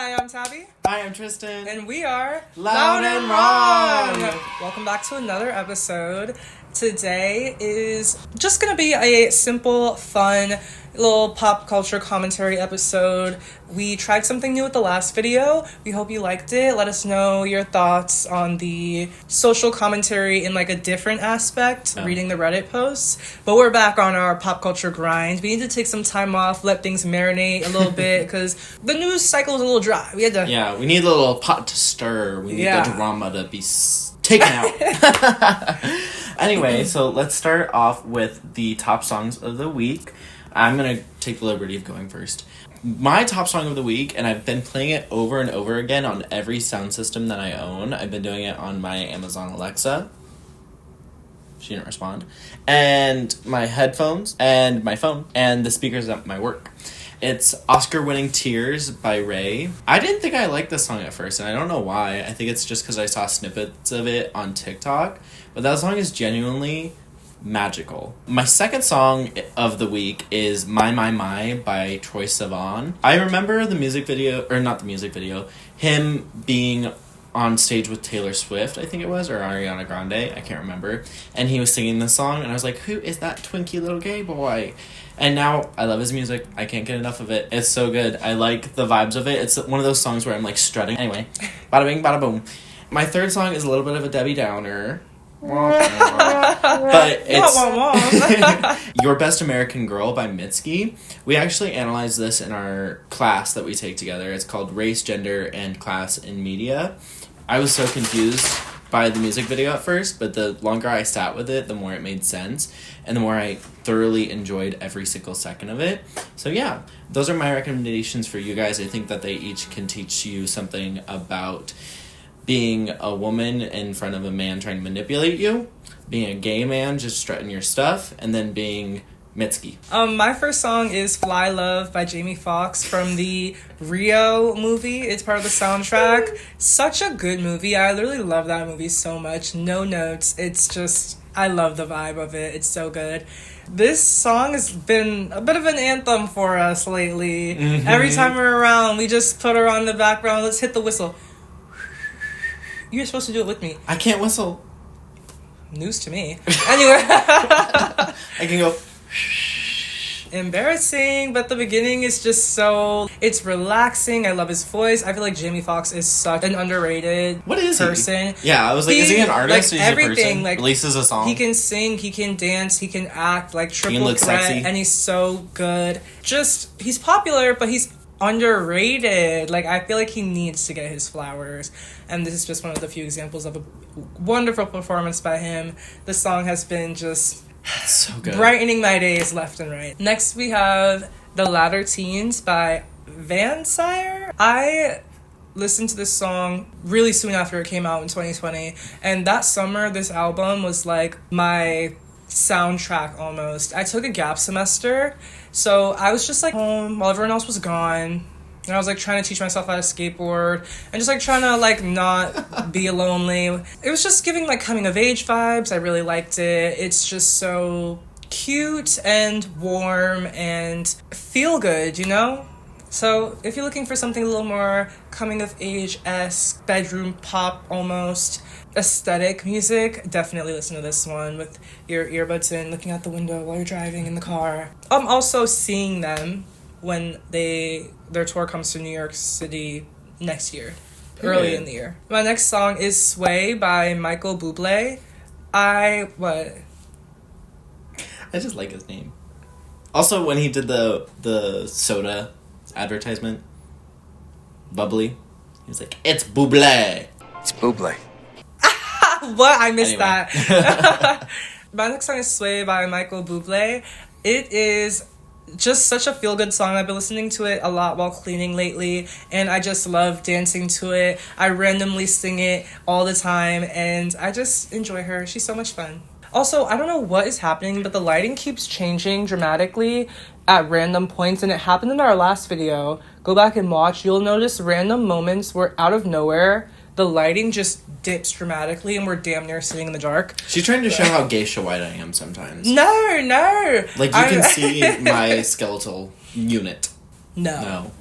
Hi, I'm Tabby. Hi, I'm Tristan. And we are Loud and Wrong. Welcome back to another episode. Today is just going to be a simple, fun, little pop culture commentary episode. We tried something new with the last video. We hope you liked it. Let us know your thoughts on the social commentary in like a different aspect, reading the Reddit posts. But we're back on our pop culture grind. We need to take some time off, let things marinate a little bit, because the news cycle is a little dry. We need a little pot to stir. We need the drama to be taken out. Anyway, so let's start off with the top songs of the week. I'm going to take the liberty of going first. My top song of the week, and I've been playing it over and over again on every sound system that I own. I've been doing it on my Amazon Alexa. She didn't respond. And my headphones, and my phone, and the speakers at my work. It's Oscar-winning Tears by Ray. I didn't think I liked this song at first, and I don't know why. I think it's just because I saw snippets of it on TikTok. But that song is genuinely magical. My second song of the week is My by Troye Sivan. I remember the music video, or not the music video, him being on stage with Taylor Swift, I think it was, or Ariana Grande, I can't remember. And he was singing this song, and I was like, who is that twinky little gay boy? And now I love his music. I can't get enough of it. It's so good. I like the vibes of it. It's one of those songs where I'm like strutting. Anyway, bada bing, bada boom. My third song is a little bit of a Debbie Downer. But it's Your Best American Girl by Mitski. We actually analyzed this in our class that we take together. It's called Race, Gender, and Class in Media. I was so confused by the music video at first, but the longer I sat with it, the more it made sense, and the more I thoroughly enjoyed every single second of it. So yeah, those are my recommendations for you guys. I think that they each can teach you something about being a woman in front of a man trying to manipulate you, being a gay man just strutting your stuff, and then being Mitski. My first song is Fly Love by Jamie Foxx from the Rio movie. It's part of the soundtrack. Such a good movie. I literally love that movie so much. No notes. It's just, I love the vibe of it. It's so good. This song has been a bit of an anthem for us lately. Mm-hmm. Every time we're around, we just put her on the background. Let's hit the whistle. You're supposed to do it with me. I can't whistle. News to me. Anyway. I can go. Embarrassing, but the beginning is just so, it's relaxing. I love his voice. I feel like Jamie Foxx is such an underrated person. Yeah, I was like, is he an artist? Like, or everything, a person? like, releases a song. He can sing, he can dance, he can act, like triple threat, sexy. And he's so good. Just, he's popular, but he's underrated. Like, I feel like he needs to get his flowers, and this is just one of the few examples of a wonderful performance by him. The song has been just so good, brightening my days left and right. Next we have The Latter Teens by Van Sire. I listened to this song really soon after it came out in 2020, and that summer this album was like my soundtrack almost. I took a gap semester, so I was just like home while everyone else was gone, and I was like trying to teach myself how to skateboard and just like trying to like not be lonely. It was just giving like coming of age vibes. I really liked it. It's just so cute and warm and feel good, you know? So if you're looking for something a little more coming of age-esque, bedroom pop almost, aesthetic music, definitely listen to this one with your earbuds in, looking out the window while you're driving in the car. I'm also seeing them when their tour comes to New York City next year, early in the year. My next song is Sway by Michael Bublé. I just like his name. Also, when he did the soda advertisement, bubbly, he was like, it's Bublé. It's Bublé. What? I missed that. My next song is Sway by Michael Bublé. It is just such a feel-good song. I've been listening to it a lot while cleaning lately, and I just love dancing to it. I randomly sing it all the time, and I just enjoy her. She's so much fun. Also, I don't know what is happening, but the lighting keeps changing dramatically at random points, and it happened in our last video. Go back and watch. You'll notice random moments where out of nowhere, the lighting just dips dramatically and we're damn near sitting in the dark. She's trying to show how geisha white I am sometimes. No. Like, you can see my skeletal unit. No.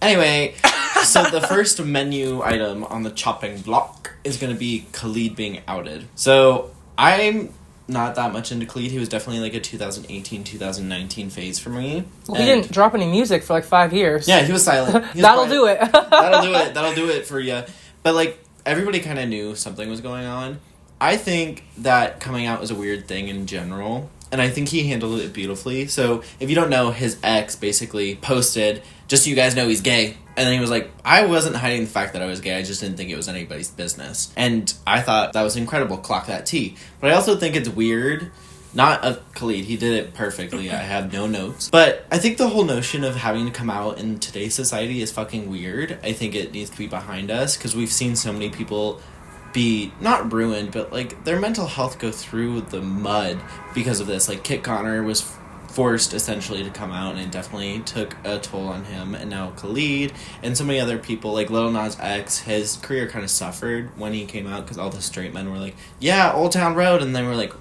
Anyway, so the first menu item on the chopping block is going to be Khalid being outed. So I'm not that much into Khalid. He was definitely like a 2018-2019 phase for me. Well, he didn't drop any music for like 5 years. Yeah, he was silent. That'll do it. That'll do it for you. But like, everybody kind of knew something was going on. I think that coming out was a weird thing in general, and I think he handled it beautifully. So if you don't know, his ex basically posted, just so you guys know he's gay. And then he was like, I wasn't hiding the fact that I was gay, I just didn't think it was anybody's business. And I thought that was incredible, clock that T. But I also think it's weird, not of Khalid, he did it perfectly, I have no notes. But I think the whole notion of having to come out in today's society is fucking weird. I think it needs to be behind us, because we've seen so many people be not ruined, but like their mental health go through the mud because of this. Like Kit Connor was forced essentially to come out, and it definitely took a toll on him. And now Khalid and so many other people, like Lil Nas X, his career kind of suffered when he came out because all the straight men were like, yeah, Old Town Road, and then we're like,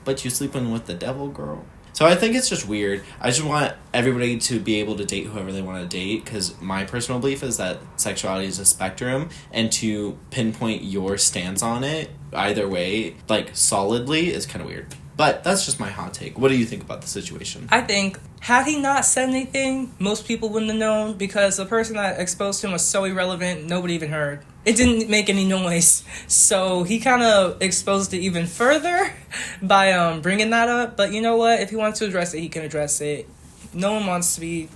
but you sleeping with the devil, girl? So I think it's just weird. I just want everybody to be able to date whoever they want to date, because my personal belief is that sexuality is a spectrum, and to pinpoint your stance on it either way, like solidly, is kind of weird. But that's just my hot take. What do you think about the situation? I think, had he not said anything, most people wouldn't have known, because the person that exposed him was so irrelevant, nobody even heard. It didn't make any noise. So he kind of exposed it even further by bringing that up. But you know what? If he wants to address it, he can address it. No one wants to be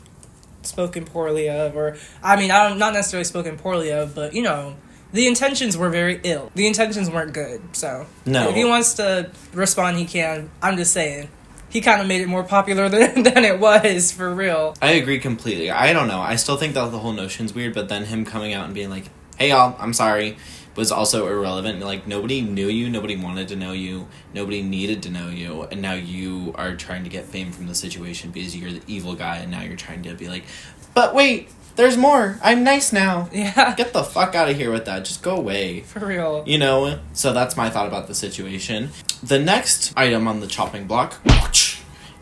spoken poorly of, or, I mean, I don't, not necessarily spoken poorly of, but, you know, the intentions were very ill. The intentions weren't good, so. No. If he wants to respond, he can. I'm just saying. He kind of made it more popular than it was, for real. I agree completely. I don't know. I still think that the whole notion's weird, but then him coming out and being like, hey y'all, I'm sorry, was also irrelevant. Like, nobody knew you, nobody wanted to know you, nobody needed to know you, and now you are trying to get fame from the situation because you're the evil guy, and now you're trying to be like, but wait, there's more, I'm nice now. Yeah. Get the fuck out of here with that, just go away. For real. You know, so that's my thought about the situation. The next item on the chopping block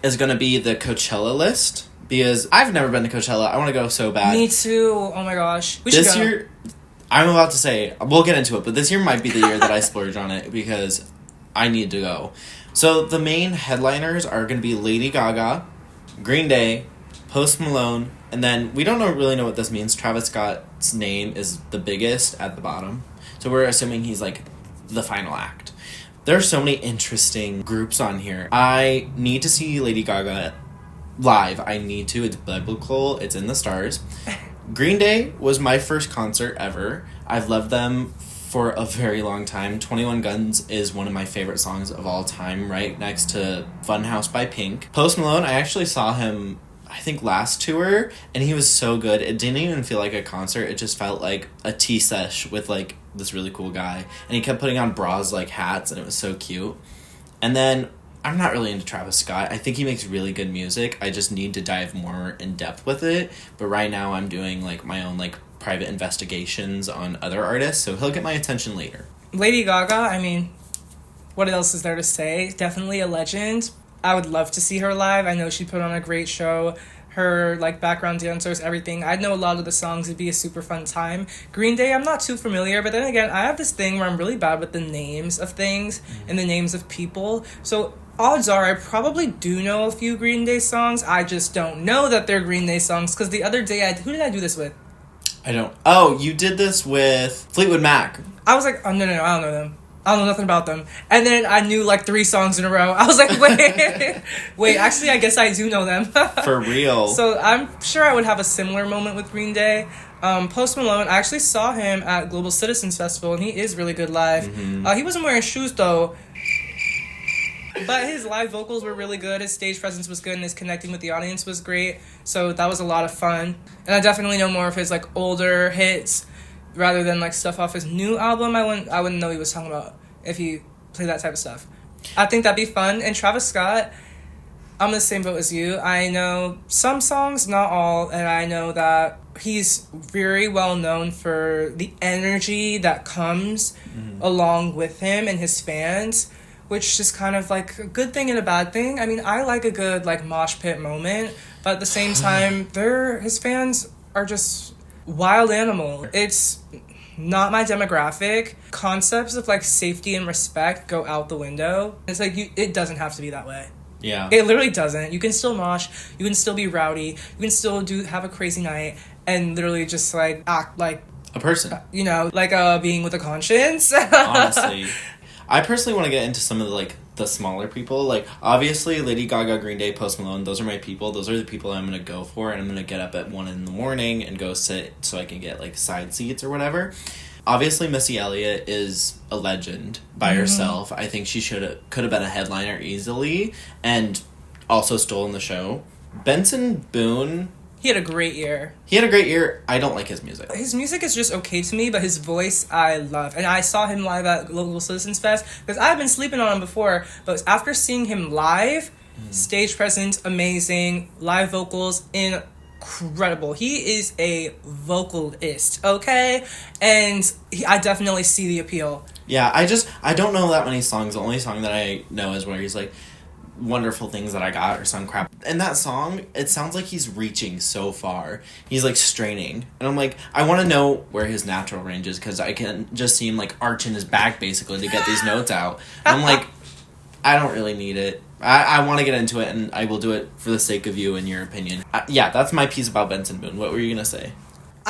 is going to be the Coachella list, because I've never been to Coachella. I want to go so bad. Me too. Oh my gosh. We should go. This year, I'm about to say, we'll get into it, but this year might be the year that I splurge on it, because I need to go. So the main headliners are going to be Lady Gaga, Green Day, Post Malone, and then we don't really know what this means. Travis Scott's name is the biggest at the bottom, so we're assuming he's like the final act. There's so many interesting groups on here. I need to see Lady Gaga live. I need to. It's biblical. It's in the stars. Green Day was my first concert ever. I've loved them for a very long time. 21 Guns is one of my favorite songs of all time, right next to Funhouse by Pink. Post Malone, I actually saw him, I think, last tour, and he was so good. It didn't even feel like a concert. It just felt like a tea sesh with like this really cool guy, and he kept putting on bras like hats, and it was so cute. And then I'm not really into Travis Scott. I think he makes really good music. I just need to dive more in depth with it. But right now I'm doing like my own like private investigations on other artists, so he'll get my attention later. Lady Gaga, I mean, what else is there to say? Definitely a legend. I would love to see her live. I know she put on a great show. Her like background dancers, everything. I know a lot of the songs. It'd be a super fun time. Green Day, I'm not too familiar, but then again, I have this thing where I'm really bad with the names of things and the names of people. So odds are I probably do know a few Green Day songs. I just don't know that they're Green Day songs, because the other day, who did I do this with? I don't... Oh, you did this with Fleetwood Mac. I was like, oh, no, I don't know them. I don't know nothing about them. And then I knew like 3 songs in a row. I was like, wait, actually, I guess I do know them. For real. So I'm sure I would have a similar moment with Green Day. Post Malone, I actually saw him at Global Citizens Festival, and he is really good live. Mm-hmm. He wasn't wearing shoes, though. But his live vocals were really good. His stage presence was good, and his connecting with the audience was great. So that was a lot of fun. And I definitely know more of his like older hits rather than like stuff off his new album. I wouldn't know he was talking about if he played that type of stuff. I think that'd be fun. And Travis Scott, I'm in the same boat as you. I know some songs, not all, and I know that he's very well known for the energy that comes along with him and his fans, which is kind of like a good thing and a bad thing. I mean, I like a good like mosh pit moment, but at the same time, his fans are just Wild Animal. It's not my demographic. Concepts of like safety and respect go out the window. It's like it doesn't have to be that way. Yeah. It literally doesn't. You can still mosh, you can still be rowdy, you can still have a crazy night and literally just like act like a person. You know, like a being with a conscience. Honestly. I personally want to get into some of the smaller people. Like, obviously, Lady Gaga, Green Day, Post Malone, those are my people. Those are the people I'm going to go for, and I'm going to get up at 1 a.m. and go sit so I can get, like, side seats or whatever. Obviously, Missy Elliott is a legend by herself. I think she could have been a headliner easily, and also stolen the show. Benson Boone... He had a great year. I don't like his music. His music is just okay to me, but his voice I love. And I saw him live at Global Citizens Fest because I've been sleeping on him before. But after seeing him live, stage presence, amazing. Live vocals, incredible. He is a vocalist, okay? And I definitely see the appeal. Yeah, I don't know that many songs. The only song that I know is where he's like... Wonderful Things That I Got or some crap. And that song, it sounds like he's reaching so far. He's like straining. And I'm like, I want to know where his natural range is because I can just see him like arching his back basically to get these notes out. And I'm like, I don't really need it. I want to get into it and I will do it for the sake of you and your opinion. Yeah, that's my piece about Benson Boone. What were you going to say?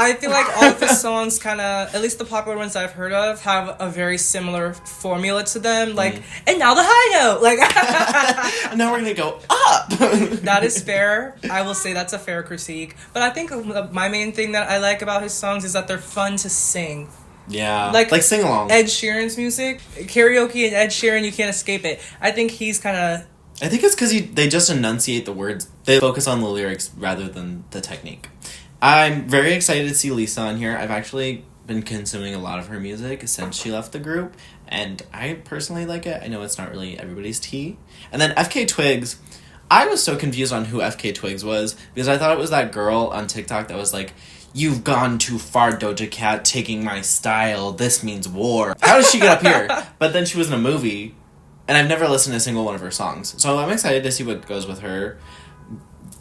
I feel like all of his songs kind of, at least the popular ones I've heard of, have a very similar formula to them. Like, and now the high note. Like, and now we're going to go up. That is fair. I will say that's a fair critique. But I think my main thing that I like about his songs is that they're fun to sing. Yeah. Like sing along. Ed Sheeran's music. Karaoke and Ed Sheeran, you can't escape it. I think he's kind of... I think it's because they just enunciate the words. They focus on the lyrics rather than the technique. I'm very excited to see Lisa on here. I've actually been consuming a lot of her music since she left the group, and I personally like it. I know it's not really everybody's tea. And then FK Twigs, I was so confused on who FK Twigs was, because I thought it was that girl on TikTok that was like, "You've gone too far, Doja Cat, taking my style. This means war." How did she get up here? But then she was in a movie, and I've never listened to a single one of her songs. So I'm excited to see what goes with her.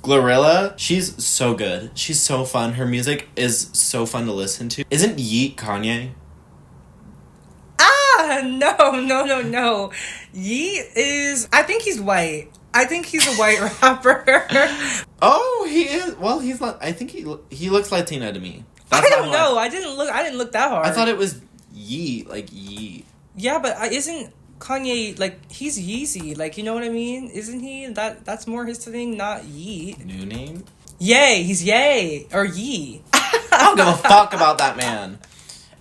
Glorilla, she's so good. She's so fun. Her music is so fun to listen to. Isn't Yeet Kanye? No. Yeet is... I think he's white. I think he's a white rapper. Oh, he is. Well, he's not... I think he looks Latina to me. I don't know. I didn't look that hard. I thought it was Yeet, like Yeet. Yeah, but isn't... Kanye, like, he's Yeezy, like, you know what I mean? Isn't he? That's more his thing, not Yeet. New name? Yay, he's Yay, or Yee. I don't give a fuck about that man.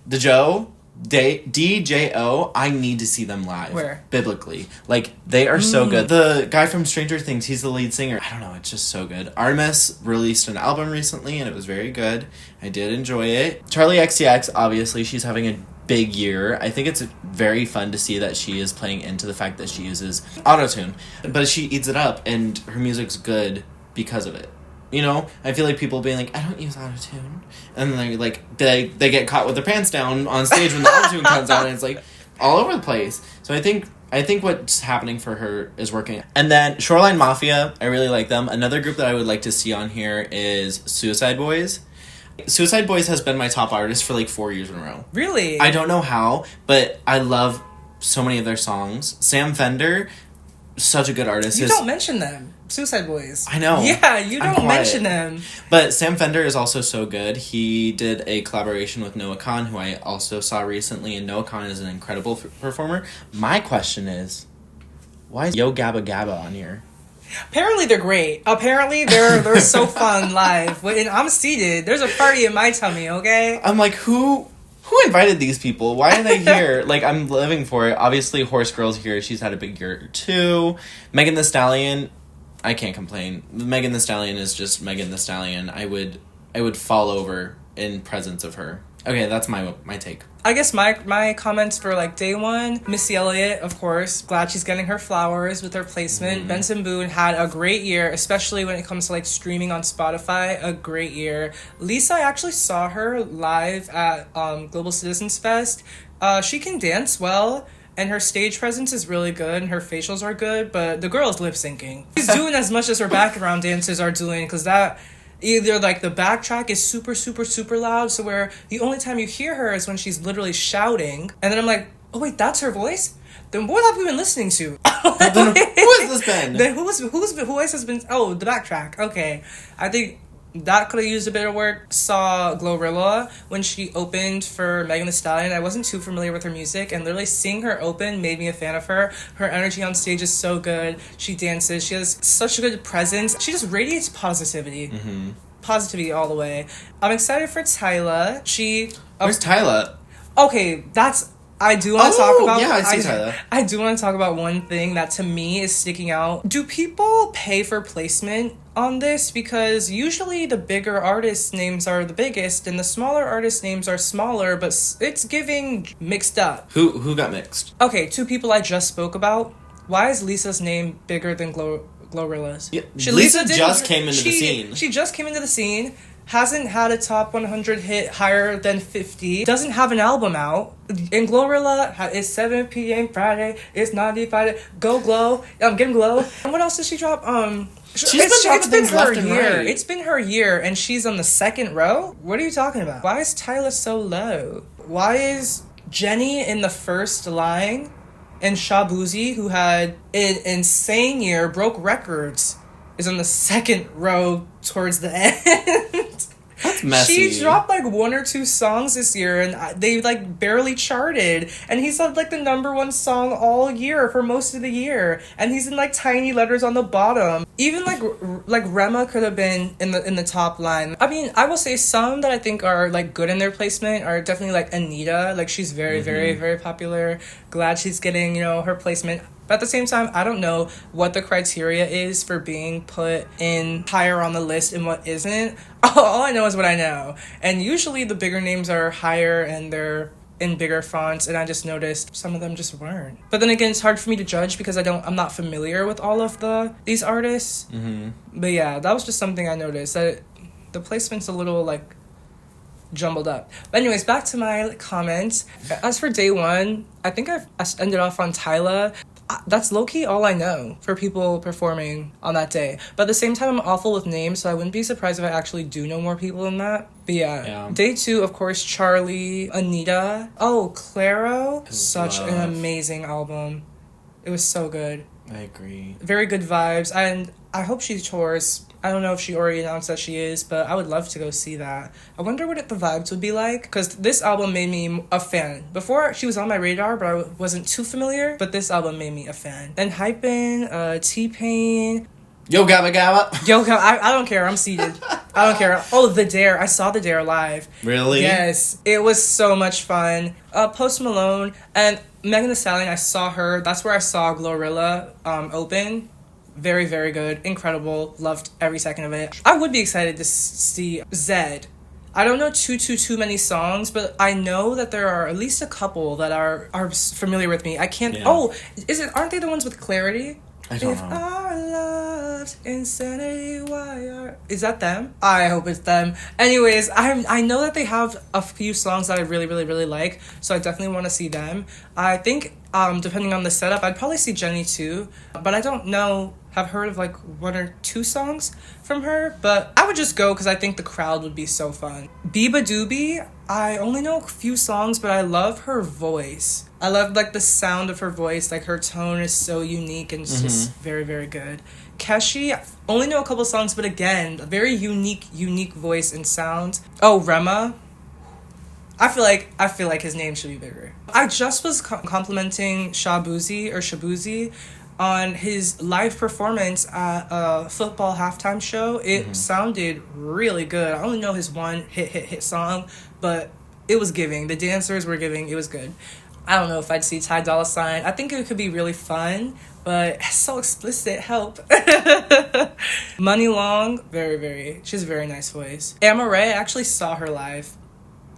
The Joe, DJO, I need to see them live. Where? Biblically. Like, they are so good. The guy from Stranger Things, he's the lead singer. I don't know, it's just so good. Artemis released an album recently, and it was very good. I did enjoy it. Charlie XCX, obviously, she's having a big year. I think it's very fun to see that she is playing into the fact that she uses autotune, but she eats it up and her music's good because of it. You know, I feel like people being like, I don't use autotune, and then they get caught with their pants down on stage when the autotune comes out, and it's like all over the place. So I think what's happening for her is working. And then Shoreline Mafia, I really like them. Another group that I would like to see on here is Suicide Boys. Suicide Boys has been my top artist for like 4 years in a row. Really? I don't know how, but I love so many of their songs. Sam Fender, such a good artist. You don't mention them. Suicide Boys. I know. Yeah, you don't mention them. But Sam Fender is also so good. He did a collaboration with Noah Khan, who I also saw recently, and Noah Khan is an incredible performer. My question is, why is Yo Gabba Gabba on here? Apparently they're great. Apparently they're so fun live. And I'm seated. There's a party in my tummy, okay? I'm like, who invited these people? Why are they here? Like, I'm living for it. Obviously, Horse Girl's here. She's had a big year, too. Megan Thee Stallion, I can't complain. Megan Thee Stallion is just Megan Thee Stallion. I would fall over in presence of her. Okay, that's my take. I guess my comments for like day one, Missy Elliott, of course, glad she's getting her flowers with her placement. Benson Boone had a great year, especially when it comes to like streaming on Spotify, a great year. Lisa, I actually saw her live at Global Citizens Fest. She can dance well, and her stage presence is really good, and her facials are good, but the girl is lip syncing. She's doing as much as her background dancers are doing, because Either like the backtrack is super, super, super loud, so where the only time you hear her is when she's literally shouting, and then I'm like, oh wait, that's her voice? Then what have we been listening to? Then who has this been? Then who else has been? Oh, the backtrack. Okay, I think that could have used a bit of work. Saw Glorilla when she opened for Megan Thee Stallion. I wasn't too familiar with her music, and literally seeing her open made me a fan of her. Her energy on stage is so good. She dances. She has such a good presence. She just radiates positivity. Mm-hmm. Positivity all the way. I'm excited for Tyla. Where's Tyla? Okay, I do want to talk about... Yeah, I see Tyla. I do want to talk about one thing that to me is sticking out. Do people pay for placement on this? Because usually the bigger artist names are the biggest and the smaller artist names are smaller, but it's giving mixed up. Who got mixed? Okay, 2 people I just spoke about. Why is Lisa's name bigger than Glorilla's? Yeah, Lisa just came into the scene. She just came into the scene. Hasn't had a top 100 hit higher than 50. Doesn't have an album out. And Glorilla, it's 7 p.m. Friday. It's 90 Friday. Go glow. Get him glow. And what else did she drop? It's been her year. Right. It's been her year, and she's on the 2nd row? What are you talking about? Why is Tyla so low? Why is Jenny in the first line? And Shabuzi, who had an insane year, broke records, is on the 2nd row towards the end. That's messy. She dropped like 1 or 2 songs this year, and they like barely charted. And he's had like the #1 song all year for most of the year, and he's in like tiny letters on the bottom. Even like Rema could have been in the top line. I mean, I will say some that I think are like good in their placement are definitely like Anita. Like she's very, very, very popular. Glad she's getting her placement. But at the same time, I don't know what the criteria is for being put in higher on the list and what isn't. All I know is what I know. And usually the bigger names are higher and they're in bigger fonts, and I just noticed some of them just weren't. But then again, it's hard for me to judge because I'm not familiar with all of these artists. Mm-hmm. But yeah, that was just something I noticed, that the placement's a little like jumbled up. But anyways, back to my comments. As for day 1, I think I ended off on Tyla. That's low-key all I know for people performing on that day. But at the same time, I'm awful with names, so I wouldn't be surprised if I actually do know more people than that. But yeah. Day 2, of course, Charlie, Anita. Oh, Claro. Such an amazing album. It was so good. I agree. Very good vibes. And I hope she tours. I don't know if she already announced that she is, but I would love to go see that. I wonder what the vibes would be like, because this album made me a fan. Before, she was on my radar, but I wasn't too familiar, but this album made me a fan. And Hypen, T-Pain. Yo Gabba Gabba. Yo Gabba, I don't care, I'm seated. I don't care. Oh, The Dare. I saw The Dare live. Really? Yes. It was so much fun. Post Malone and Megan Thee Stallion, I saw her. That's where I saw Glorilla open. Very, very good. Incredible. Loved every second of it. I would be excited to see Zed. I don't know too many songs, but I know that there are at least a couple that are familiar with me. I can't... Yeah. Oh, aren't they the ones with Clarity? I don't know. If our love's insanity, why are... Is that them? I hope it's them. Anyways, I know that they have a few songs that I really, really, really like, so I definitely want to see them. I think, depending on the setup, I'd probably see Jenny too, but I don't know... I've heard of like 1 or 2 songs from her, but I would just go because I think the crowd would be so fun. Biba Doobie, I only know a few songs, but I love her voice. I love like the sound of her voice. Like her tone is so unique and it's just very, very good. Keshi, only know a couple songs, but again, a very unique voice and sound. Oh, Rema. I feel like his name should be bigger. I just was complimenting Shabuzi on his live performance at a football halftime show. It sounded really good. I only know his one hit song, but it was giving. The dancers were giving. It was good. I don't know if I'd see Ty Dolla $ign. I think it could be really fun, but it's so explicit. Help. Money Long, she has a very nice voice. Amaray, I actually saw her live.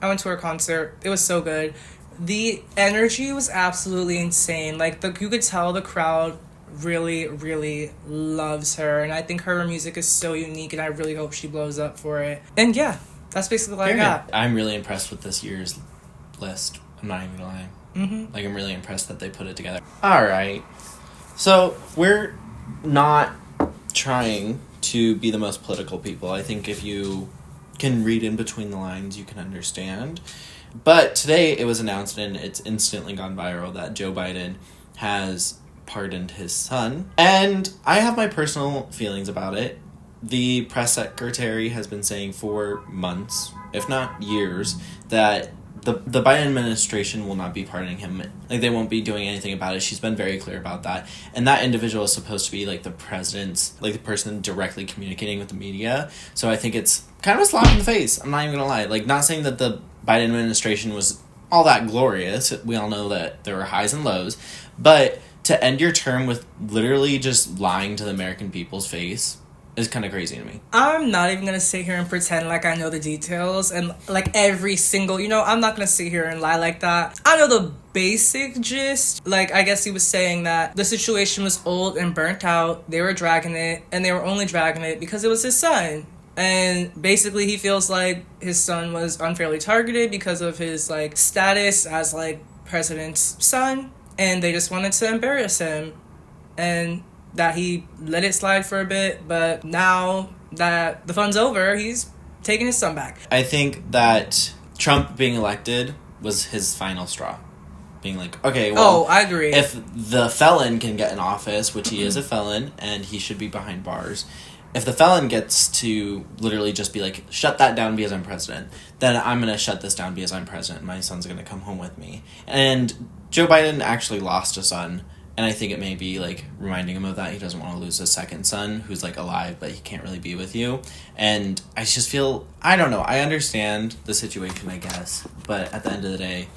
I went to her concert. It was so good. The energy was absolutely insane. Like, you could tell the crowd really, really loves her, and I think her music is so unique, and I really hope she blows up for it. And yeah, that's basically what I got. I'm really impressed with this year's list. I'm not even gonna lie. Like, I'm really impressed that they put it together. All right, so we're not trying to be the most political people. I think if you can read in between the lines, you can understand. But today it was announced, and it's instantly gone viral, that Joe Biden has pardoned his son. And I have my personal feelings about it. The press secretary has been saying for months, if not years, that the Biden administration will not be pardoning him. Like, they won't be doing anything about it. She's been very clear about that. And that individual is supposed to be, like, the president's, like, the person directly communicating with the media. So I think it's kind of a slap in the face. I'm not even gonna lie. Like, not saying that the Biden administration was all that glorious. We all know that there were highs and lows. But to end your term with literally just lying to the American people's face is kind of crazy to me. I'm not even gonna sit here and pretend like I know the details and like every single, I'm not gonna sit here and lie like that. I know the basic gist. Like, I guess he was saying that the situation was old and burnt out. They were dragging it, and they were only dragging it because it was his son. And basically he feels like his son was unfairly targeted because of his like status as like president's son, and they just wanted to embarrass him. And that he let it slide for a bit, but now that the fun's over, he's taking his son back. I think that Trump being elected was his final straw. Being like, okay, well... Oh, I agree. If the felon can get in office, which he is a felon, and he should be behind bars, if the felon gets to literally just be like, shut that down because I'm president, then I'm going to shut this down because I'm president, and my son's going to come home with me. And Joe Biden actually lost a son. And I think it may be, like, reminding him of that. He doesn't want to lose his second son, who's, like, alive, but he can't really be with you. And I just feel, I don't know, I understand the situation, I guess. But at the end of the day,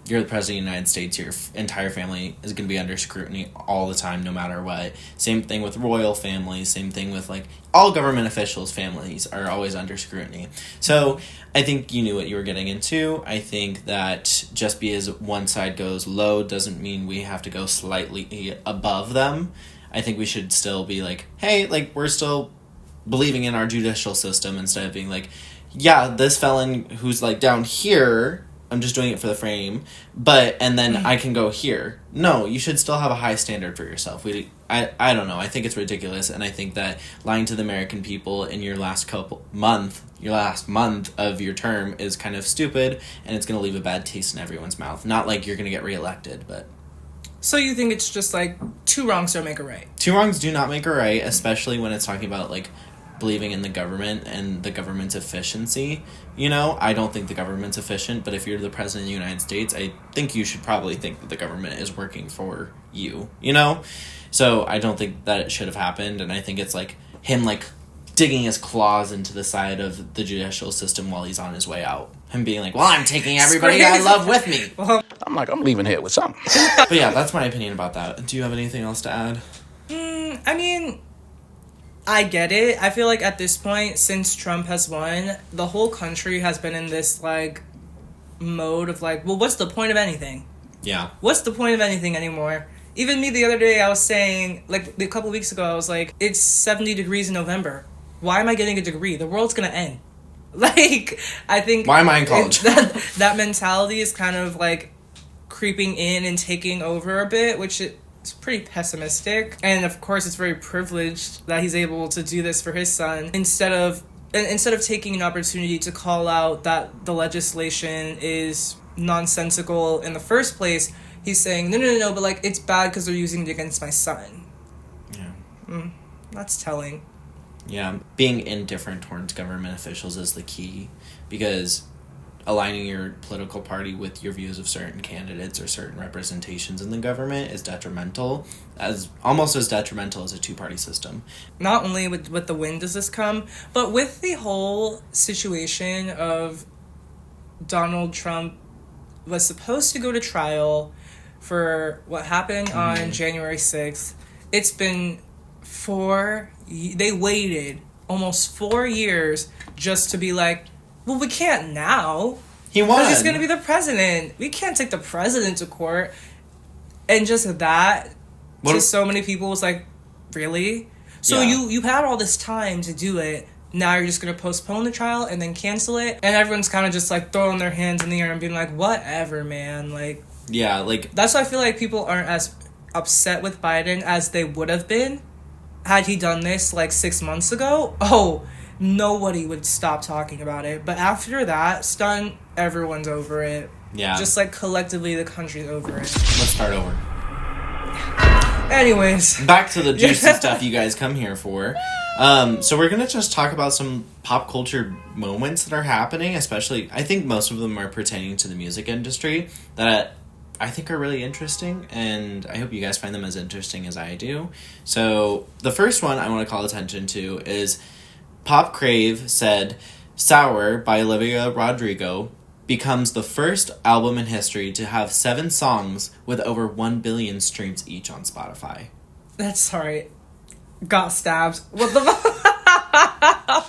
you're the president of the United States. Your entire family is going to be under scrutiny all the time, no matter what. Same thing with royal families. Same thing with, like, all government officials' families are always under scrutiny. So I think you knew what you were getting into. I think that just because one side goes low doesn't mean we have to go slightly above them. I think we should still be like, hey, like, we're still believing in our judicial system instead of being like, yeah, this felon who's, like, down here, I'm just doing it for the frame, and then I can go here. No, you should still have a high standard for yourself. I don't know. I think it's ridiculous, and I think that lying to the American people in your last month of your term is kind of stupid, and it's going to leave a bad taste in everyone's mouth. Not like you're going to get reelected, but... So you think it's just like two wrongs don't make a right? Two wrongs do not make a right, especially when it's talking about, like, believing in the government and the government's efficiency. I don't think the government's efficient, but if you're the president of the United States, I think you should probably think that the government is working for you, So I don't think that it should have happened, and I think it's like him, like, digging his claws into the side of the judicial system while he's on his way out. Him being like, well, I'm taking everybody I love with me. I'm like, I'm leaving here with something. But yeah, that's my opinion about that. Do you have anything else to add? I mean, I get it. I feel like at this point, since Trump has won, the whole country has been in this, like, mode of, like, well, what's the point of anything? Yeah. What's the point of anything anymore? Even me the other day, I was saying, like, a couple weeks ago, I was like, it's 70 degrees in November. Why am I getting a degree? The world's gonna end. Like, I think... Why am I in college? That mentality is kind of, like, creeping in and taking over a bit, which it's pretty pessimistic. And of course it's very privileged that he's able to do this for his son instead of taking an opportunity to call out that the legislation is nonsensical in the first place. He's saying no, but like, it's bad because they're using it against my son. Yeah. That's telling. Yeah, being indifferent towards government officials is the key, because aligning your political party with your views of certain candidates or certain representations in the government is detrimental, almost as detrimental as a two-party system. Not only with the win does this come, but with the whole situation of Donald Trump was supposed to go to trial for what happened on January 6th. It's been they waited almost 4 years just to be like, well, we can't now. He won. Because he's going to be the president. We can't take the president to court. And just that, to so many people, was like, really? So you had all this time to do it. Now you're just going to postpone the trial and then cancel it? And everyone's kind of just, like, throwing their hands in the air and being like, whatever, man. Like, yeah, like... That's why I feel like people aren't as upset with Biden as they would have been had he done this like 6 months ago, nobody would stop talking about it. But after that stunt, everyone's over it. Yeah. Just like collectively the country's over it. Let's start over. Anyways. Back to the juicy stuff you guys come here for. So we're going to just talk about some pop culture moments that are happening, especially, I think most of them are pertaining to the music industry, that I think are really interesting, and I hope you guys find them as interesting as I do. So the first one I want to call attention to is Pop Crave said, Sour by Olivia Rodrigo becomes the first album in history to have 7 songs with over 1 billion streams each on Spotify. That's sorry. Got stabbed. What the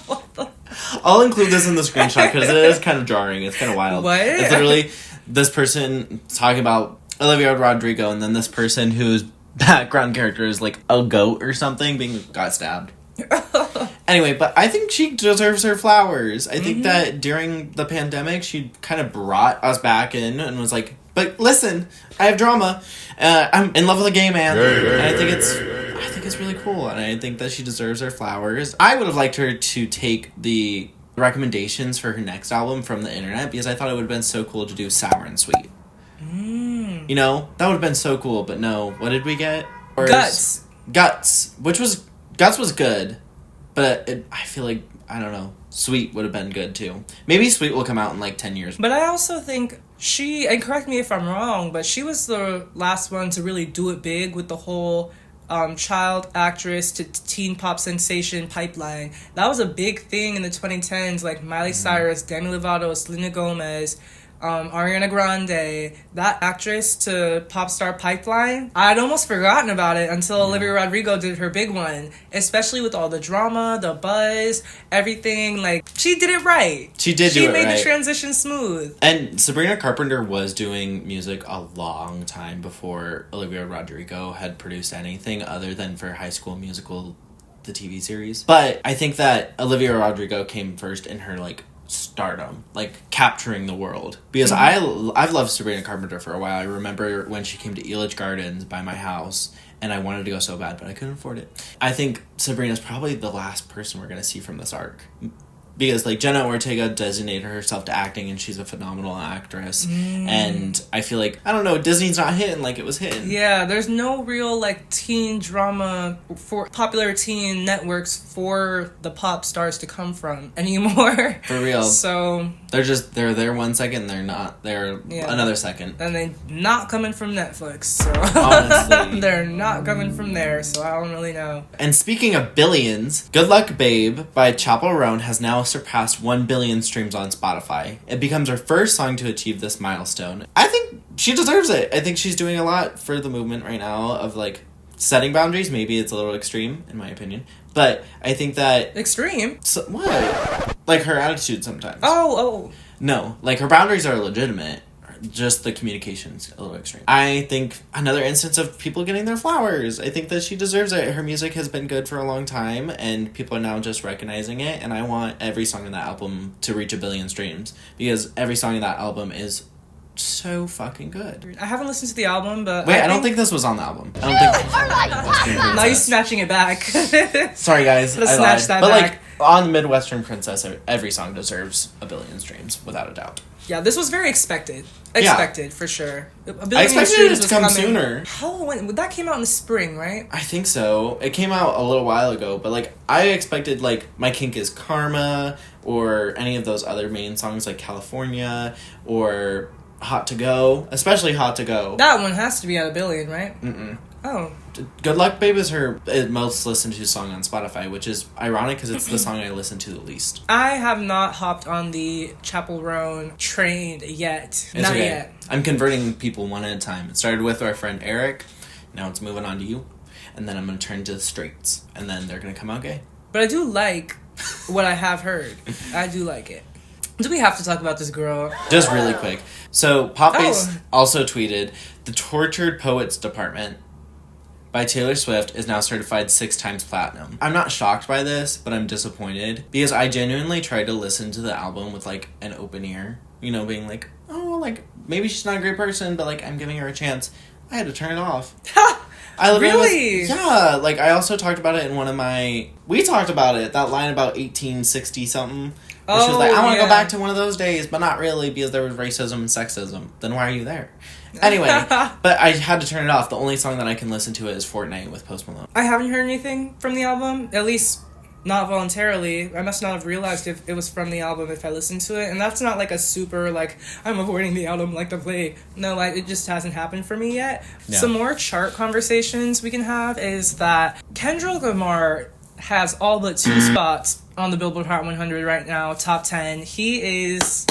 What the I'll include this in the screenshot because it is kind of jarring. It's kind of wild. What? It's literally this person talking about Olivia Rodrigo, and then this person whose background character is like a goat or something got stabbed. Anyway, but I think she deserves her flowers. I think that during the pandemic, she kind of brought us back in and was like, but listen, I have drama. I'm in love with a gay man. And I think it's really cool. And I think that she deserves her flowers. I would have liked her to take the recommendations for her next album from the internet, because I thought it would have been so cool to do Sour and Sweet. You know, that would have been so cool. But no, what did we get? Guts, Guts was good. But I feel like, I don't know, Sweet would have been good too. Maybe Sweet will come out in like 10 years. But I also think she, and correct me if I'm wrong, but she was the last one to really do it big with the whole child actress to teen pop sensation pipeline. That was a big thing in the 2010s, like Miley Cyrus, Demi Lovato, Selena Gomez, Ariana Grande, that actress to pop star pipeline. I'd almost forgotten about it until Olivia Rodrigo did her big one, especially with all the drama, the buzz, everything. Like, she did it right. She made the transition smooth. And Sabrina Carpenter was doing music a long time before Olivia Rodrigo had produced anything other than for High School Musical, the TV series. But I think that Olivia Rodrigo came first in her, like, stardom, like capturing the world, because I've loved Sabrina Carpenter for a while. I remember when she came to Elitch Gardens by my house, and I wanted to go so bad, but I couldn't afford it. I think Sabrina's probably the last person we're gonna see from this arc, because like Jenna Ortega designated herself to acting, and she's a phenomenal actress. And I feel like, I don't know, Disney's not hitting like it was hitting. Yeah, there's no real like teen drama for popular teen networks for the pop stars to come from anymore. For real. So they're there 1 second, they're not there another second. And they're not coming from Netflix, so honestly. They're not coming from there, so I don't really know. And speaking of billions, Good Luck Babe by Chappell Roan has now surpassed 1 billion streams on Spotify. It becomes her first song to achieve this milestone. I think she deserves it. I think she's doing a lot for the movement right now of like setting boundaries. Maybe it's a little extreme in my opinion, but I think that extreme. So, what? Like her attitude sometimes. Oh. No, like her boundaries are legitimate. Just the communication's a little extreme. I think another instance of people getting their flowers. I think that she deserves it. Her music has been good for a long time, and people are now just recognizing it, and I want every song in that album to reach 1 billion streams, because every song in that album is so fucking good. I haven't listened to the album, but I don't think this was on the album. I don't think now you're snatching it back. Sorry guys, I snatch that but back. Like on Midwestern Princess, every song deserves 1 billion streams without a doubt. Yeah, this was very expected. For sure. I expected it to come sooner. That came out in the spring, right? I think so. It came out a little while ago, but like I expected like My Kink Is Karma or any of those other main songs like California or Hot to Go, especially Hot to Go. That one has to be at 1 billion, right? Oh. Good Luck Babe is her most listened to song on Spotify, which is ironic because it's the song I listen to the least. I have not hopped on the Chappell Roan train yet. Not yet. I'm converting people one at a time. It started with our friend Eric. Now it's moving on to you. And then I'm going to turn to the straights. And then they're going to come out gay. But I do like what I have heard. I do like it. Do we have to talk about this girl? Just really quick. So Popbase also tweeted, "The Tortured Poets Department by Taylor Swift is now certified 6 times platinum." I'm not shocked by this, but I'm disappointed because I genuinely tried to listen to the album with like an open ear, you know, being like, oh, like maybe she's not a great person, but like I'm giving her a chance. I had to turn it off. I literally Really? yeah, like, I also talked about it in one of my... We talked about it, that line about 1860-something. Where she was like, I want to go back to one of those days, but not really, because there was racism and sexism. Then why are you there? Anyway, but I had to turn it off. The only song that I can listen to is Fortnite with Post Malone. I haven't heard anything from the album, at least not voluntarily. I must not have realized if it was from the album if I listened to it. And that's not like a super, like, I'm avoiding the album like the plague. No, it just hasn't happened for me yet. Yeah. Some more chart conversations we can have is that Kendrick Lamar has all but 2 spots on the Billboard Hot 100 right now, top 10. He is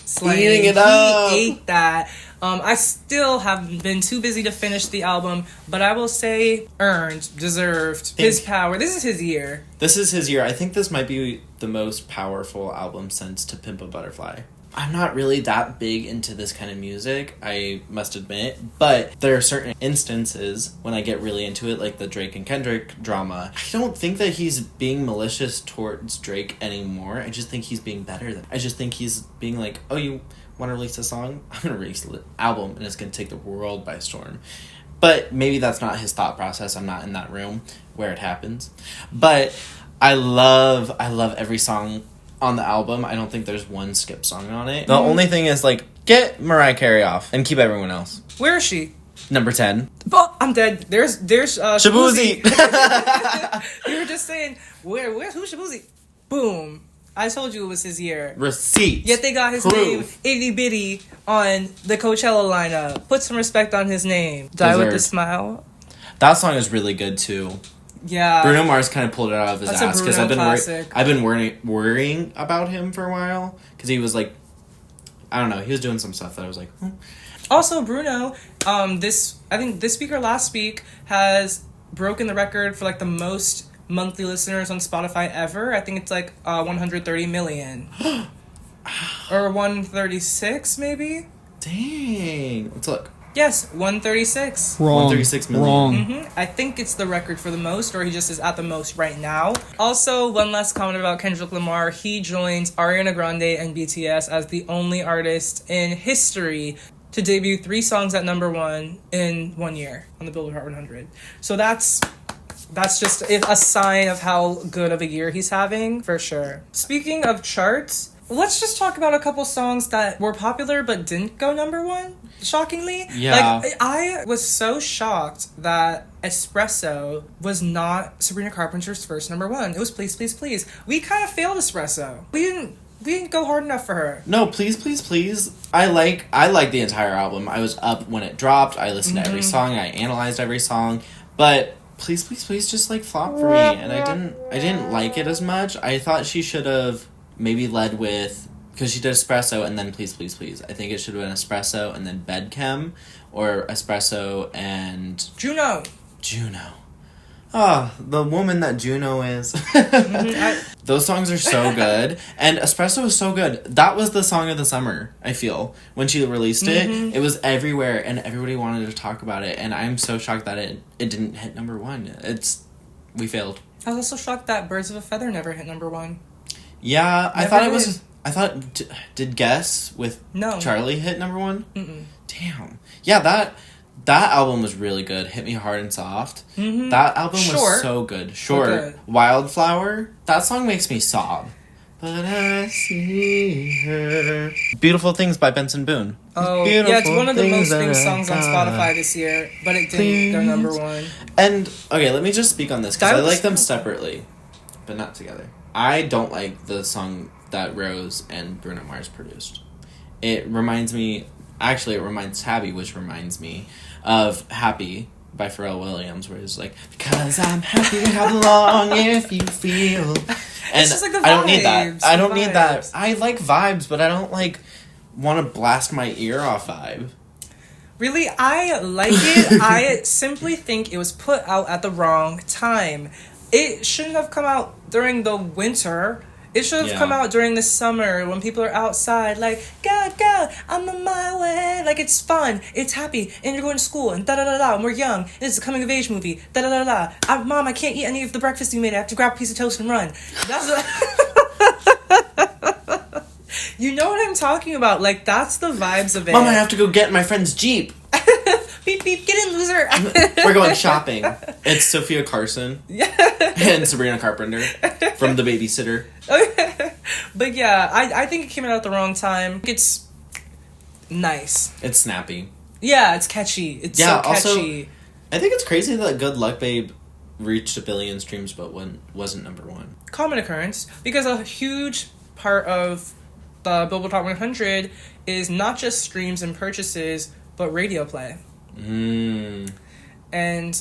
slaying. Eating it up. He ate that. I still have been too busy to finish the album, but I will say earned, deserved, his power. This is his year. This is his year. I think this might be the most powerful album since To Pimp a Butterfly. I'm not really that big into this kind of music, I must admit, but there are certain instances when I get really into it, like the Drake and Kendrick drama. I don't think that he's being malicious towards Drake anymore. I just think he's being better than... I just think he's being like, oh, you want to release a song? I'm going to release an album, and it's going to take the world by storm. But maybe that's not his thought process. I'm not in that room where it happens. But I love every song on the album. I don't think there's one skip song on it. The only thing is, like, get Mariah Carey off and keep everyone else. Where is she? Number 10. But I'm dead. There's Shaboozey. You were just saying, who's Shaboozey? Boom. I told you it was his year. Receipts. Yet they got his name itty bitty on the Coachella lineup. Put some respect on his name. Die with a smile. That song is really good too. Yeah. Bruno Mars kind of pulled it out of his That's ass because I've been classic. worrying about him for a while because he was like, I don't know, he was doing some stuff that I was like, Also, Bruno, I think this week or last week has broken the record for like the most monthly listeners on Spotify ever. I think it's like 130 million. Or 136 maybe? Dang. Let's look. Yes, 136. Wrong. 136 million. Wrong. I think it's the record for the most, or he just is at the most right now. Also, one last comment about Kendrick Lamar. He joins Ariana Grande and BTS as the only artist in history to debut 3 songs at number 1 in 1 year on the Billboard Hot 100. So that's just a sign of how good of a year he's having, for sure. Speaking of charts, let's just talk about a couple songs that were popular but didn't go number 1, shockingly. Yeah. Like, I was so shocked that Espresso was not Sabrina Carpenter's first number 1. It was Please, Please, Please. We kind of failed Espresso. We didn't go hard enough for her. No, Please, Please, Please. I like the entire album. I was up when it dropped. I listened to every song. I analyzed every song. But Please, Please, Please just like flopped for me, and I didn't like it as much. I thought she should have maybe led with, because she did Espresso and then Please, Please, Please. I think it should have been Espresso and then Bedchem, or Espresso and Juno. Ah, the woman that Juno is. Those songs are so good. And Espresso is so good. That was the song of the summer, I feel. When she released it, it was everywhere and everybody wanted to talk about it. And I'm so shocked that it didn't hit number 1. We failed. I was also shocked that Birds of a Feather never hit number 1. Yeah, I thought did Guess with No. Charlie hit number 1? Mm-mm. Damn. Yeah, that album was really good. Hit Me Hard and Soft. Mm-hmm. That album was Short. so good. Short. good. Wildflower. That song makes me sob. But I see her. Beautiful Things by Benson Boone. Oh, Beautiful yeah, it's one of the most things streamed songs on that Spotify this year, but it didn't go number 1. And, okay, let me just speak on this, because I That was- like them separately, but not together. I don't like the song that Rose and Bruno Mars produced. It reminds Tabby, which reminds me of Happy by Pharrell Williams, where it's like, because I'm happy, how long if you feel. And It's just like the I don't need that. vibes, I the don't need that. vibes. I like vibes, but I don't like want to blast my ear off vibe. Really, I like it. I simply think it was put out at the wrong time. It shouldn't have come out during the winter. It should have come out during the summer when people are outside, like, go, I'm on my way. Like, it's fun, it's happy, and you're going to school, and da-da-da-da, and we're young. It's a coming-of-age movie, da-da-da-da. Mom, I can't eat any of the breakfast you made. I have to grab a piece of toast and run. That's You know what I'm talking about. Like, that's the vibes of it. Mom, I have to go get my friend's Jeep. Beep, beep, get in, loser. We're going shopping. It's Sophia Carson. And Sabrina Carpenter from The Babysitter. But yeah, I think it came out at the wrong time. It's nice. It's snappy. Yeah, it's catchy. It's so catchy. Also, I think it's crazy that Good Luck Babe reached 1 billion streams but wasn't number one. Common occurrence, because a huge part of the Billboard Top 100 is not just streams and purchases, but radio play. And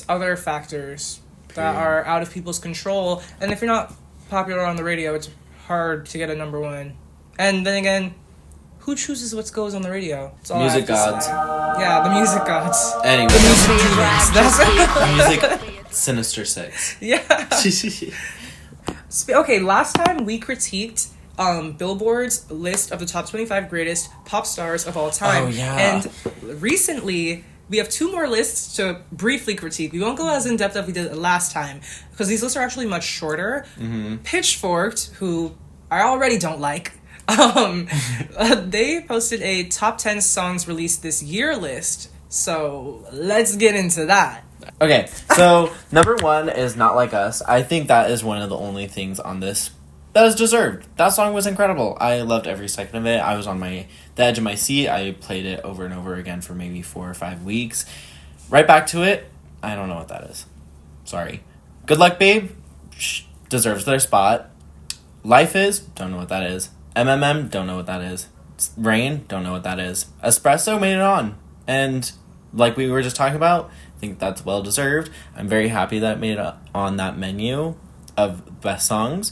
other factors that are out of people's control. And if you're not popular on the radio, it's hard to get a number one. And then again, who chooses what goes on the radio? It's all music gods. Yeah, the music gods. Anyway. The music demons. Music Sinister Six. Yeah. Okay, last time we critiqued Billboard's list of the top 25 greatest pop stars of all time. Oh, yeah. And recently, we have 2 more lists to briefly critique. We won't go as in-depth as we did last time, because these lists are actually much shorter. Pitchfork, who I already don't like, they posted a top 10 songs released this year list. So let's get into that. Okay, so number 1 is Not Like Us. I think that is one of the only things on this that is deserved. That song was incredible. I loved every second of it. I was on the edge of my seat. I played it over and over again for maybe 4 or 5 weeks. Right back to it. I don't know what that is. Sorry. Good Luck Babe deserves their spot. Life Is, don't know what that is. MMM, don't know what that is. Rain, don't know what that is. Espresso made it on. And like we were just talking about, I think that's well deserved. I'm very happy that it made it on that menu of best songs.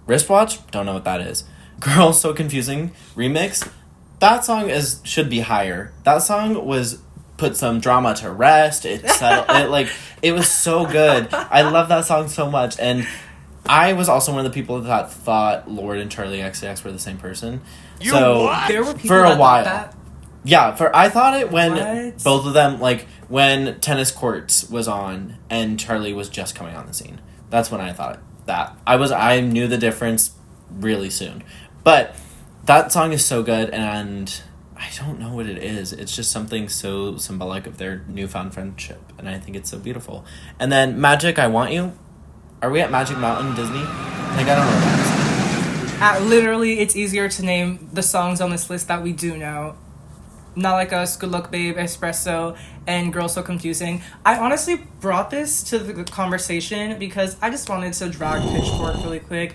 Wristwatch, don't know what that is. Girl, So Confusing remix, that song should be higher. That song put some drama to rest. It settled. It was so good. I love that song so much. And I was also one of the people that thought Lorde and Charlie XCX were the same person. There were people for a while. Thought that? Yeah, I thought it when What? both of them, when Tennis Courts was on and Charlie was just coming on the scene. That's when I thought that. I knew the difference really soon. But that song is so good, and I don't know what it is. It's just something so symbolic of their newfound friendship, and I think it's so beautiful. And then Magic, I Want You. Are we at Magic Mountain, Disney? I don't know what that is. Literally, it's easier to name the songs on this list that we do know. Not Like Us, Good Luck Babe, Espresso, and Girl So Confusing. I honestly brought this to the conversation because I just wanted to drag Pitchfork really quick.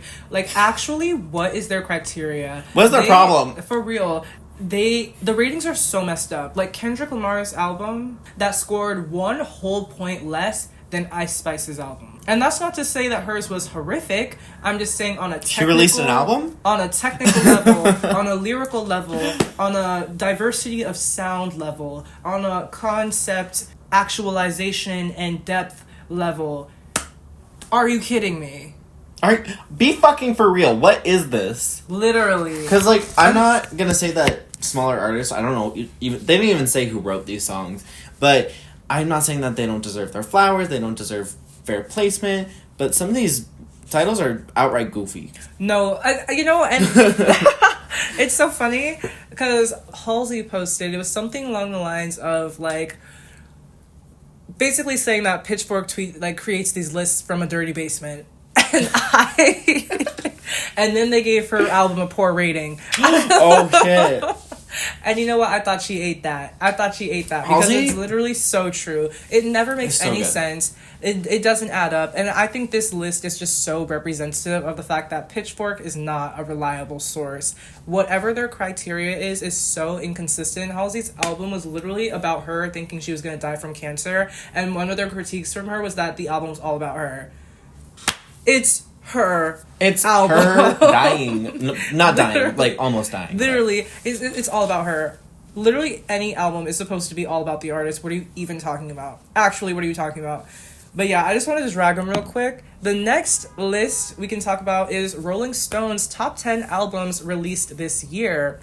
Actually, what is their criteria? What's their problem? For real. The ratings are so messed up. Kendrick Lamar's album that scored 1 whole point less than Ice Spice's album. And that's not to say that hers was horrific. I'm just saying on a technical... She released an album? On a technical level, on a lyrical level, on a diversity of sound level, on a concept actualization and depth level. Are you kidding me? Be fucking for real. What is this? Literally. Because, I'm not gonna say that smaller artists, I don't know, they didn't even say who wrote these songs, but I'm not saying that they don't deserve their flowers, they don't deserve fair placement, but some of these titles are outright goofy. No, and it's so funny because Halsey posted, it was something along the lines of basically saying that Pitchfork creates these lists from a dirty basement, and then they gave her album a poor rating. Oh shit. And you know what? I thought she ate that because Halsey? it's literally so true. It never makes any sense. It doesn't add up. And I think this list is just so representative of the fact that Pitchfork is not a reliable source. Whatever their criteria is so inconsistent. Halsey's album was literally about her thinking she was going to die from cancer. And one of their critiques from her was that the album's all about her. It's her album. Her dying. Not dying, almost dying. Literally, it's all about her. Literally, any album is supposed to be all about the artist. What are you even talking about? Actually, what are you talking about? But yeah, I just wanted to drag them real quick. The next list we can talk about is Rolling Stone's top 10 albums released this year.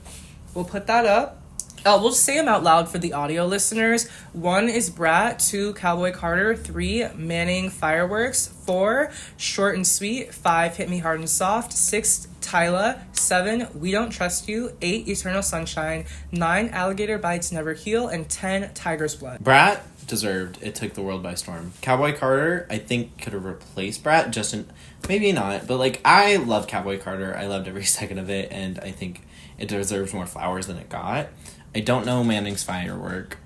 We'll put that up. We'll just say them out loud for the audio listeners. 1 is Brat, 2 Cowboy Carter, 3 Manning Fireworks, 4 Short and Sweet, 5 Hit Me Hard and Soft, 6 Tyla, 7 We Don't Trust You, 8 Eternal Sunshine, 9 Alligator Bites Never Heal, and 10 Tiger's Blood. Brat deserved. It took the world by storm. Cowboy Carter, I think, could have replaced Brat. Justin, maybe not, but like I love Cowboy Carter. I loved every second of it, and I think it deserves more flowers than it got. I don't know Manning's Fireworks.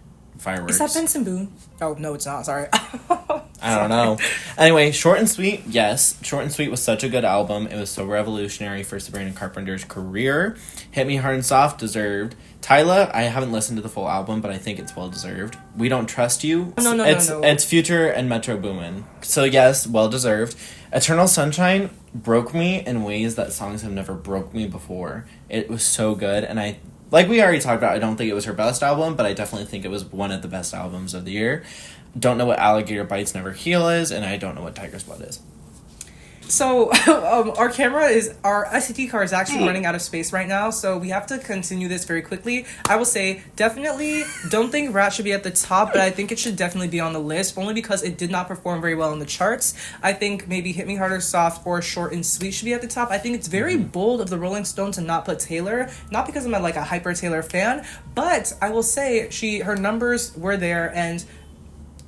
Is that Benson Boone? Oh, no, it's not. Sorry. I don't know. Anyway, Short and Sweet, yes. Short and Sweet was such a good album. It was so revolutionary for Sabrina Carpenter's career. Hit Me Hard and Soft, deserved. Tyla, I haven't listened to the full album, but I think it's well deserved. We Don't Trust You. No. It's Future and Metro Boomin. So yes, well deserved. Eternal Sunshine broke me in ways that songs have never broke me before. It was so good, and like we already talked about, I don't think it was her best album, but I definitely think it was one of the best albums of the year. Don't know what Alligator Bites Never Heal is, and I don't know what Tiger's Blood is. So, our SD card is actually running out of space right now, so we have to continue this very quickly. I will say, definitely don't think Rat should be at the top, but I think it should definitely be on the list, only because it did not perform very well in the charts. I think maybe Hit Me Harder Soft or Short and Sweet should be at the top. I think it's very bold of the Rolling Stones to not put Taylor, not because I'm a hyper Taylor fan, but I will say her numbers were there, and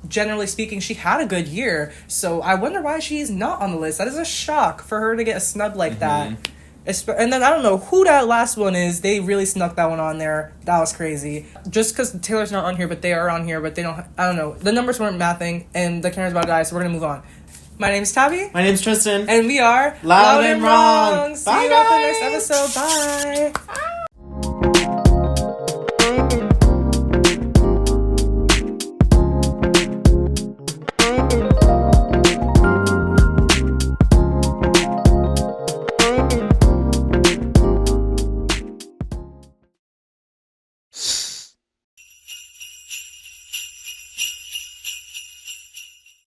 generally speaking, she had a good year, so I wonder why she's not on the list. That is a shock for her to get a snub like that. And then I don't know who that last one is. They really snuck that one on there. That was crazy. Just because Taylor's not on here, but they are on here, but they don't. I don't know. The numbers weren't mathing, and the camera's about to die, so we're gonna move on. My name's Tabby. My name's Tristan. And we are Loud and Wrong. See you at the next episode. Bye.